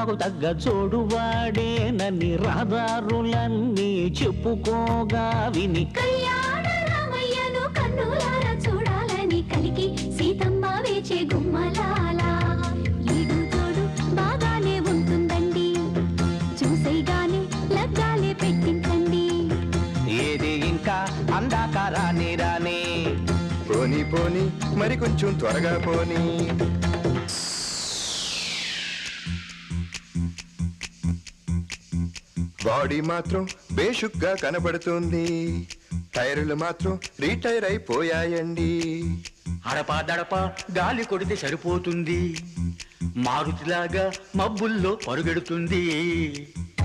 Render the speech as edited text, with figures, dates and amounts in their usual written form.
నాకు తగ్గ జోడువాడేనని రహదారులన్నీ చెప్పుకోగా విని కళ్యాణ రామయ్యను కన్నులారా చూడాలని కలికి సీతమ్మ వేచే గుమ్మలాల ఈడు తోడు బాగానే ఉంటుందండి చూసేగానే లగ్గాలే పెట్టించండి ఏది ఇంకా అందాక రాని రాని పోనీ పోనీ మరి కొంచెం త్వరగా పోనీ బాడీ మాత్రం బేషుగ్గా కనబడుతుంది టైర్లు మాత్రం రీటైర్ అయిపోయాయండి అడపా గాలి కొడితే సరిపోతుంది మారుతిలాగా మబ్బుల్లో పరుగెడుతుంది